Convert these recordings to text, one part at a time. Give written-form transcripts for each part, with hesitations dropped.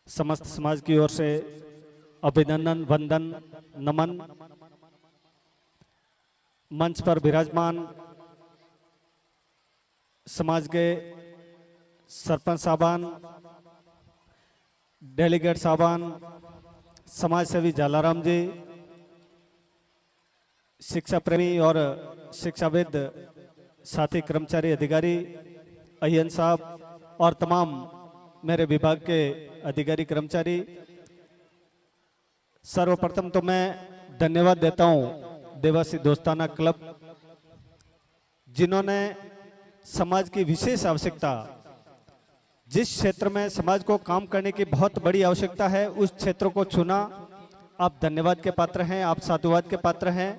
समस्त समाज की ओर से अभिनंदन, वंदन, नमन। मंच पर विराजमान समाज के सरपंच साहबान, डेलीगेट साहबान, समाज सेवी जालाराम जी, शिक्षा प्रेमी और शिक्षाविद साथी कर्मचारी अधिकारी अय्यन साहब और तमाम मेरे विभाग के अधिकारी कर्मचारी, सर्वप्रथम तो मैं धन्यवाद देता हूं देवासी दोस्ताना क्लब, जिन्होंने समाज की विशेष आवश्यकता, जिस क्षेत्र में समाज को काम करने की बहुत बड़ी आवश्यकता है, उस क्षेत्र को चुना। आप धन्यवाद के पात्र हैं, आप साधुवाद के पात्र हैं।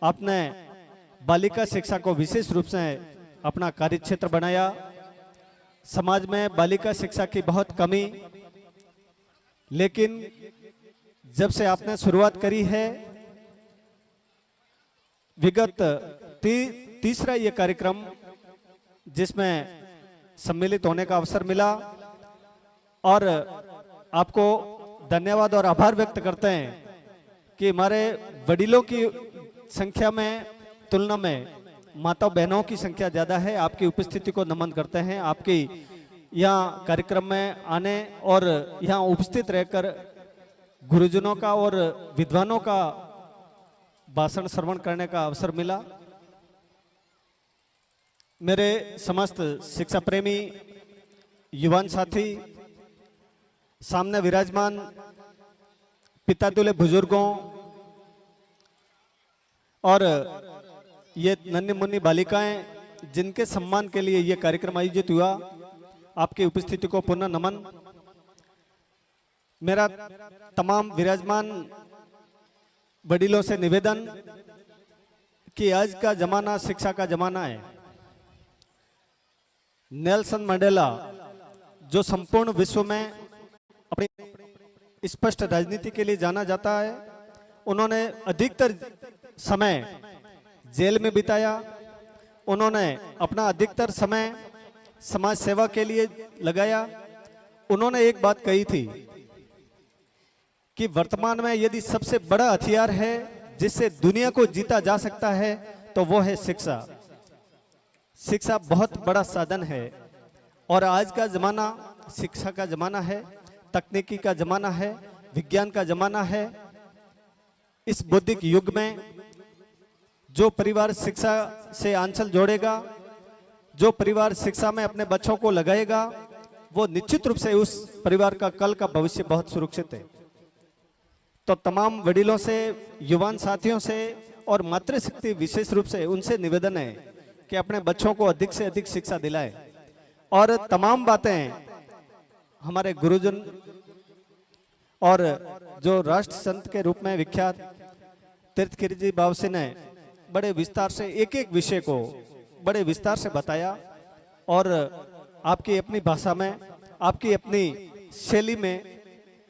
आपने बालिका शिक्षा को विशेष रूप से अपना कार्य क्षेत्र बनाया। समाज में बालिका शिक्षा की बहुत कमी, लेकिन जब से आपने शुरुआत करी है, विगत तीसरा ये कार्यक्रम जिसमें सम्मिलित होने का अवसर मिला, और आपको धन्यवाद और आभार व्यक्त करते हैं कि हमारे वडीलों की संख्या में तुलना में माता बहनों की संख्या ज्यादा है। आपकी उपस्थिति को नमन करते हैं। आपकी यहाँ कार्यक्रम में आने और यहाँ उपस्थित रहकर गुरुजनों का और विद्वानों का भाषण श्रवण करने का अवसर मिला। मेरे समस्त शिक्षा प्रेमी युवान साथी, सामने विराजमान पिता तुल्य बुजुर्गों और ये नन्ही मुन्नी बालिकाएं, जिनके सम्मान के लिए ये कार्यक्रम आयोजित हुआ, आपकी उपस्थिति को पुनः नमन। मेरा तमाम विराजमान वडीलों से निवेदन कि आज का जमाना शिक्षा का जमाना है। नेल्सन मंडेला, जो संपूर्ण विश्व में अपनी स्पष्ट राजनीति के लिए जाना जाता है, उन्होंने अधिकतर समय जेल में बिताया। उन्होंने अपना अधिकतर समय समाज सेवा के लिए लगाया। उन्होंने एक बात कही थी कि वर्तमान में यदि सबसे बड़ा हथियार है जिससे दुनिया को जीता जा सकता है, तो वो है शिक्षा। शिक्षा बहुत बड़ा साधन है, और आज का जमाना शिक्षा का जमाना है, तकनीकी का जमाना है, विज्ञान का जमाना है। इस बौद्धिक युग में जो परिवार शिक्षा से आंचल जोड़ेगा, जो परिवार शिक्षा में अपने बच्चों को लगाएगा, वो निश्चित रूप से उस परिवार का कल का भविष्य बहुत सुरक्षित है। तो तमाम वडीलों से, युवान साथियों से और मातृशक्ति विशेष रूप से उनसे निवेदन है कि अपने बच्चों को अधिक से अधिक शिक्षा दिलाएं। और तमाम बातें हमारे गुरुजन और जो राष्ट्र संत के रूप में विख्यात तीर्थगिरी जी बावसी ने बड़े विस्तार से एक एक विषय को बड़े विस्तार से बताया, और आपकी अपनी भाषा में, आपकी अपनी शैली में,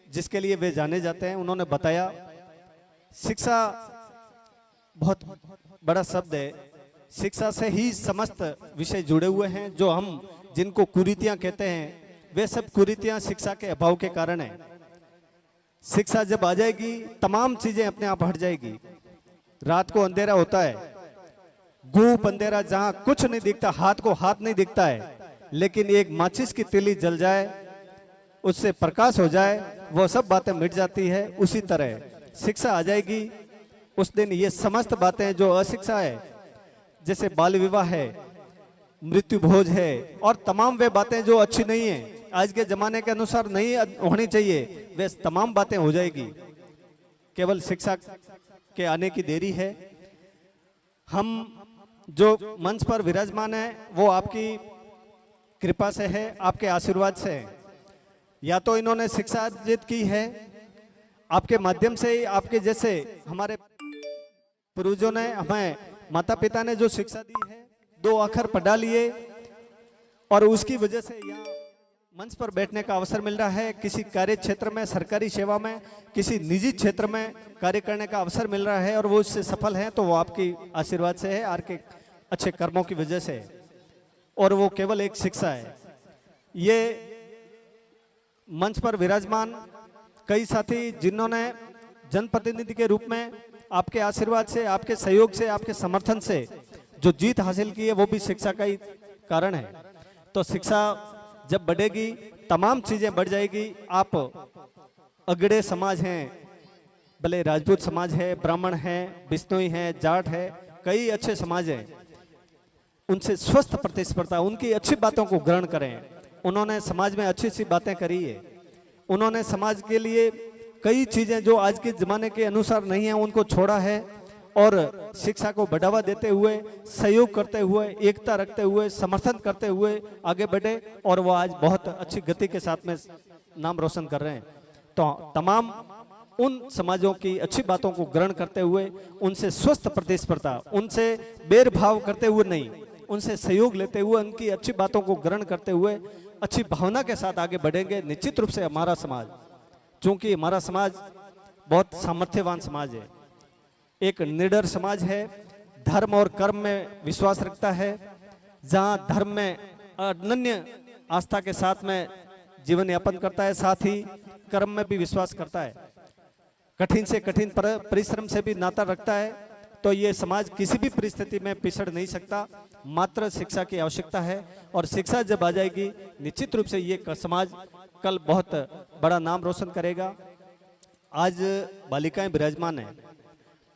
जिसके लिए वे जाने जाते हैं, उन्होंने बताया। शिक्षा बहुत बड़ा शब्द है। शिक्षा से ही समस्त विषय जुड़े हुए हैं। जो हम जिनको कुरीतियां कहते हैं, वे सब कुरीतियां शिक्षा के अभाव के कारण है। शिक्षा जब आ जाएगी, तमाम चीजें अपने आप हट जाएगी। रात को अंधेरा होता है, गूप अंधेरा, जहां कुछ नहीं दिखता, हाथ को हाथ नहीं दिखता है, लेकिन एक माचिस की तिली जल जाए, उससे प्रकाश हो जाए, वो सब बातें मिट जाती है। उसी तरह शिक्षा आ जाएगी, उस दिन ये समस्त बातें जो अशिक्षा है, जैसे बाल विवाह है, मृत्यु भोज है, और तमाम वे बातें जो अच्छी नहीं है, आज के जमाने के अनुसार नहीं होनी चाहिए, वे तमाम बातें हो जाएगी। केवल शिक्षा के आने की देरी है। हम जो मंच पर विराजमान है, वो आपकी कृपा से है, आपके आशीर्वाद से है। या तो इन्होंने शिक्षा अर्जित की है, आपके माध्यम से ही, आपके जैसे हमारे पूर्वजों ने, हमें माता पिता ने जो शिक्षा दी है, 2 अक्षर पढ़ा लिए, और उसकी वजह से यहाँ मंच पर बैठने का अवसर मिल रहा है। किसी कार्य क्षेत्र में, सरकारी सेवा में, किसी निजी क्षेत्र में कार्य करने का अवसर मिल रहा है, और वो उससे सफल हैं, तो वो आपकी आशीर्वाद से है, आपके अच्छे कर्मों की वजह से, और वो केवल एक शिक्षा है। ये मंच पर विराजमान कई साथी जिन्होंने जनप्रतिनिधि के रूप में आपके आशीर्वाद से, आपके सहयोग से, आपके समर्थन से जो जीत हासिल की है वो भी शिक्षा का ही कारण है। तो शिक्षा जब बढ़ेगी तमाम चीजें बढ़ जाएगी। आप अगड़े समाज हैं, भले राजपूत समाज है, ब्राह्मण है, बिश्नोई है, जाट है, कई अच्छे समाज हैं, उनसे स्वस्थ प्रतिस्पर्धा, उनकी अच्छी बातों को ग्रहण करें। उन्होंने समाज में अच्छी सी बातें करी है, उन्होंने समाज के लिए कई चीजें जो आज के जमाने के अनुसार नहीं है उनको छोड़ा है और शिक्षा को बढ़ावा देते हुए, सहयोग करते हुए, एकता रखते हुए, समर्थन करते हुए आगे बढ़े और वो आज बहुत अच्छी गति के साथ में नाम रोशन कर रहे हैं। तो तमाम उन समाजों की अच्छी बातों को ग्रहण करते हुए, उनसे स्वस्थ प्रतिस्पर्धा, उनसे भेदभाव करते हुए नहीं, उनसे सहयोग लेते हुए, उनकी अच्छी बातों को ग्रहण करते हुए अच्छी भावना के साथ आगे बढ़ेंगे। निश्चित रूप से हमारा समाज, चूंकि हमारा समाज बहुत सामर्थ्यवान समाज है, एक निडर समाज है, धर्म और कर्म में विश्वास रखता है, जहां धर्म में अनन्य आस्था के साथ में जीवन यापन करता है, साथ ही कर्म में भी विश्वास करता है, कठिन से कठिन परिश्रम से भी नाता रखता है। तो ये समाज किसी भी परिस्थिति में पिछड़ नहीं सकता, मात्र शिक्षा की आवश्यकता है और शिक्षा जब आ जाएगी निश्चित रूप से ये समाज कल बहुत बड़ा नाम रोशन करेगा। आज बालिकाएं विराजमान है,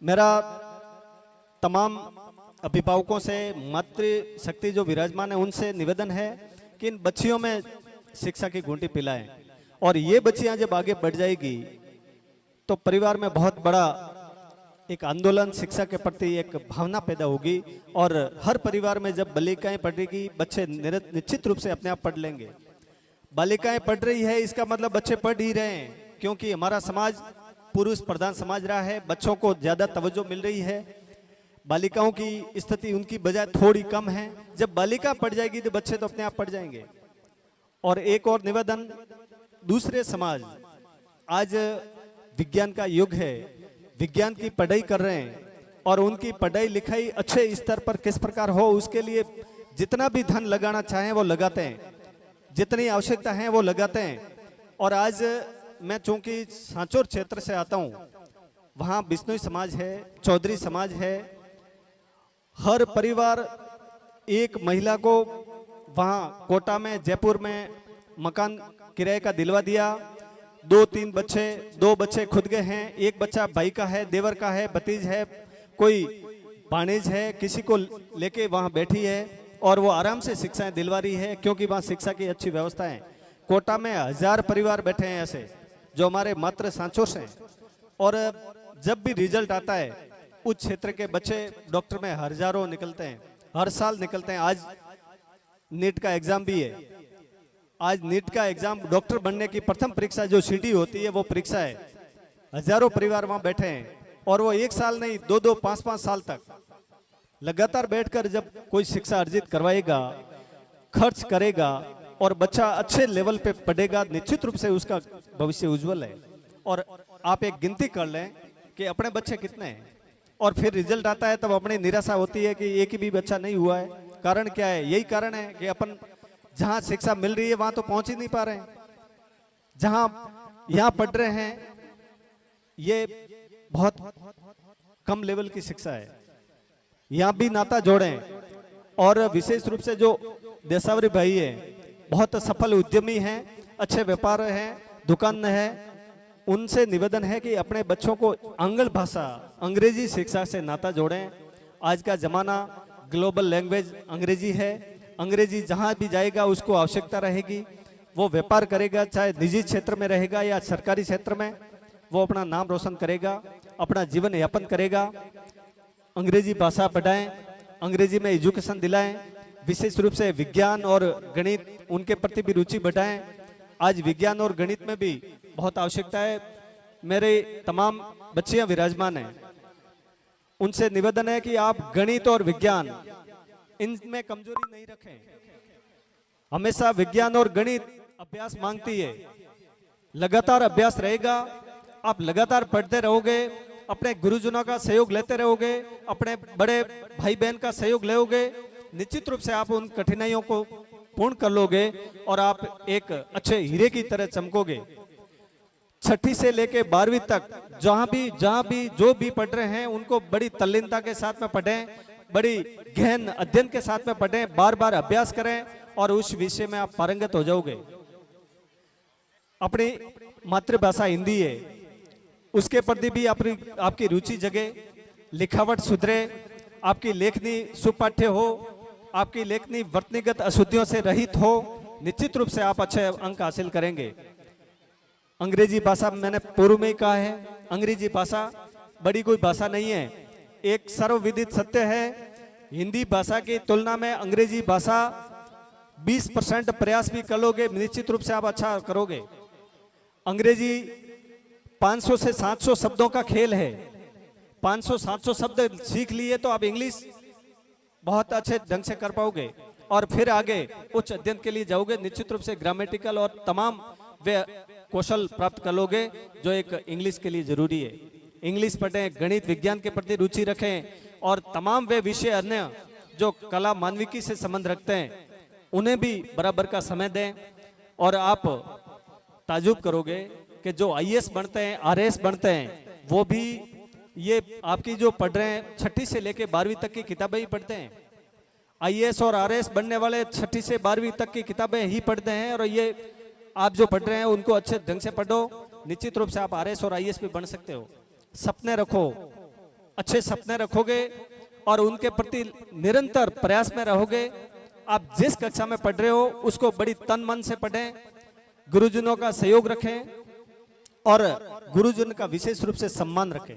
मेरा तमाम अभिभावकों से, मातृशक्ति जो विराजमान है उनसे निवेदन है कि इन बच्चियों में शिक्षा की घूंटी पिलाएं और ये बच्चियां जब आगे बढ़ जाएगी तो परिवार में बहुत बड़ा एक आंदोलन शिक्षा के प्रति एक भावना पैदा होगी और हर परिवार में जब बालिकाएं पढ़ेगी बच्चे निश्चित रूप से अपने आप पढ़ लेंगे। बालिकाएं पढ़ रही है इसका मतलब बच्चे पढ़ ही रहे हैं, क्योंकि हमारा समाज पुरुष प्रधान समाज रहा है, बच्चों को ज्यादा तवज्जो मिल रही है, बालिकाओं की स्थिति उनकी बजाय थोड़ी कम है। जब बालिका पढ़ जाएगी तो बच्चे तो अपने आप पढ़ जाएंगे। और एक और निवेदन, दूसरे समाज, आज विज्ञान का युग है, विज्ञान की पढ़ाई कर रहे हैं और उनकी पढ़ाई लिखाई अच्छे स्तर पर किस प्रकार हो उसके लिए जितना भी धन लगाना चाहें वो लगाते हैं, जितनी आवश्यकता है वो लगाते हैं। और आज मैं चूंकि सांचौर क्षेत्र से आता हूं, वहां बिश्नोई समाज है, चौधरी समाज है, हर परिवार एक महिला को वहां कोटा में, जयपुर में मकान किराए का दिलवा दिया। 2-3 बच्चे, 2 बच्चे खुद के हैं, एक बच्चा भाई का है, देवर का है, भतीज है, कोई भाणेज है, किसी को लेके वहां बैठी है और वो आराम से शिक्षाएं दिलवा रही है, क्योंकि वहां शिक्षा की अच्छी व्यवस्था है। कोटा में 1000 परिवार बैठे हैं ऐसे जो हमारे मात्र सांचौर से हैं। और जब भी रिजल्ट आता है उस क्षेत्र के बच्चे डॉक्टर में हजारों निकलते हैं, हर साल निकलते हैं। आज नीट का एग्जाम भी है, आज नीट का एग्जाम डॉक्टर बनने की प्रथम परीक्षा जो सीटी होती है वो परीक्षा है। हजारों परिवार वहां बैठे हैं और वो 1 साल नहीं, 2-2, 5-5 साल तक लगातार बैठकर जब कोई शिक्षा अर्जित करवाएगा, खर्च करेगा और बच्चा अच्छे लेवल पे पढ़ेगा, निश्चित रूप से उसका भविष्य उज्जवल है। और आप एक गिनती कर लें कि अपने बच्चे कितने हैं और फिर रिजल्ट आता है तब अपनी निराशा होती है कि एक भी बच्चा नहीं हुआ है। कारण क्या है? यही कारण है कि अपन जहां शिक्षा मिल रही है वहां तो पहुंच ही नहीं पा रहे हैं, जहां यहां पढ़ रहे हैं ये बहुत कम लेवल की शिक्षा है। यहां भी नाता जोड़ें। और विशेष रूप से जो देसावरी भाई है, बहुत सफल उद्यमी हैं, अच्छे व्यापार हैं, दुकान है, उनसे निवेदन है कि अपने बच्चों को आंग्ल भाषा, अंग्रेजी शिक्षा से नाता जोड़ें। आज का जमाना ग्लोबल लैंग्वेज अंग्रेजी है, अंग्रेजी जहां भी जाएगा उसको आवश्यकता रहेगी, वो व्यापार करेगा, चाहे निजी क्षेत्र में रहेगा या सरकारी क्षेत्र में, वो अपना नाम रोशन करेगा, अपना जीवन यापन करेगा। अंग्रेजी भाषा पढ़ाएं, अंग्रेजी में एजुकेशन दिलाएं, विशेष रूप से विज्ञान और गणित उनके प्रति भी रुचि बढ़ाएं। आज विज्ञान और गणित में भी बहुत आवश्यकता है। मेरे तमाम बच्चियां विराजमान हैं, उनसे निवेदन है कि आप गणित और विज्ञान इनमें कमजोरी नहीं रखें। हमेशा विज्ञान और गणित अभ्यास मांगती है, लगातार अभ्यास रहेगा, आप लगातार पढ़ते रहोगे, अपने गुरुजनों का सहयोग लेते रहोगे, अपने बड़े भाई बहन का सहयोग लोगे, निश्चित रूप से आप उन कठिनाइयों को पूर्ण कर लोगे और आप एक अच्छे हीरे की तरह चमकोगे। छठी से लेके 12वीं तक जहां भी जो भी पढ़ रहे हैं उनको बड़ी तल्लीनता के साथ में पढ़ें, बड़ी गहन अध्ययन के साथ में पढ़ें, बार बार अभ्यास करें और उस विषय में आप पारंगत हो जाओगे। अपनी मातृभाषा हिंदी है, उसके प्रति भी आपकी रुचि जगे, लिखावट सुधरे, आपकी लेखनी सुपाठ्य हो, आपकी लेखनी वर्तनीगत अशुद्धियों से रहित हो, निश्चित रूप से आप अच्छे अंक हासिल करेंगे। अंग्रेजी भाषा मैंने पूर्व में ही कहा है, अंग्रेजी भाषा बड़ी कोई भाषा नहीं है, एक सर्वविदित सत्य है। हिंदी भाषा की तुलना में अंग्रेजी भाषा 20% प्रयास भी कर लोगे, निश्चित रूप से आप अच्छा करोगे। अंग्रेजी 500 से 700 शब्दों का खेल है, 500-700 शब्द सीख लिए तो आप इंग्लिश बहुत अच्छे ढंग से कर पाओगे और फिर आगे उच्च अध्ययन के लिए जाओगे। निश्चित रूप से ग्रामेटिकल और तमाम वे कौशल प्राप्त कर लोगे जो एक इंग्लिश के लिए जरूरी है। इंग्लिश पढ़ें, गणित विज्ञान के प्रति रुचि रखें और तमाम वे विषय अन्य जो कला मानविकी से संबंध रखते हैं उन्हें भी बराबर का समय दें। और आप ताजुब करोगे कि जो आईएएस बनते हैं, आरएएस बनते हैं, वो भी ये आपकी जो पढ़ रहे हैं छठी से लेके 12वीं तक की किताबें ही पढ़ते हैं। आईएएस और आरएएस बनने वाले छठी से 12वीं तक की किताबें ही पढ़ते हैं और ये आप जो पढ़ रहे हैं उनको अच्छे ढंग से पढ़ो, निश्चित रूप से आप आरएएस और आईएएस भी बन सकते हो। सपने रखो, अच्छे सपने रखोगे और उनके प्रति निरंतर प्रयास में रहोगे। आप जिस कक्षा में पढ़ रहे हो उसको बड़ी तन मन से पढ़ें, गुरुजनों का सहयोग रखें और गुरुजन का विशेष रूप से सम्मान रखें,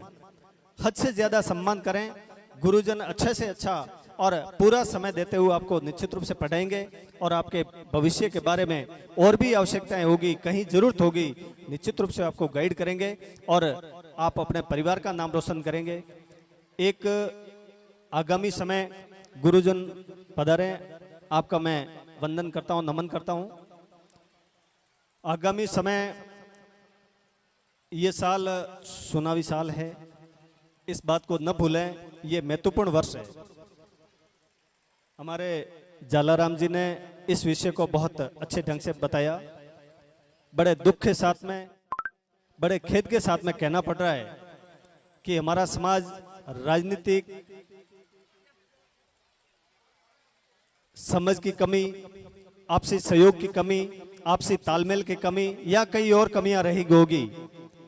हद से ज्यादा सम्मान करें। गुरुजन अच्छे से अच्छा और पूरा समय देते हुए आपको निश्चित रूप से पढ़ाएंगे और आपके भविष्य के बारे में और भी आवश्यकताएं होगी, कहीं जरूरत होगी, निश्चित रूप से आपको गाइड करेंगे और आप अपने परिवार का नाम रोशन करेंगे। एक आगामी समय गुरुजन पधारे, आपका मैं वंदन करता हूं, नमन करता हूं। आगामी समय ये साल चुनावी साल है, इस बात को न भूलें, ये महत्वपूर्ण वर्ष है। हमारे जालाराम जी ने इस विषय को बहुत अच्छे ढंग से बताया। बड़े दुख के साथ में, बड़े खेद के साथ में कहना पड़ रहा है कि हमारा समाज राजनीतिक समझ की कमी, आपसी सहयोग की कमी, आपसी तालमेल की कमी या कई और कमियां रही होगी,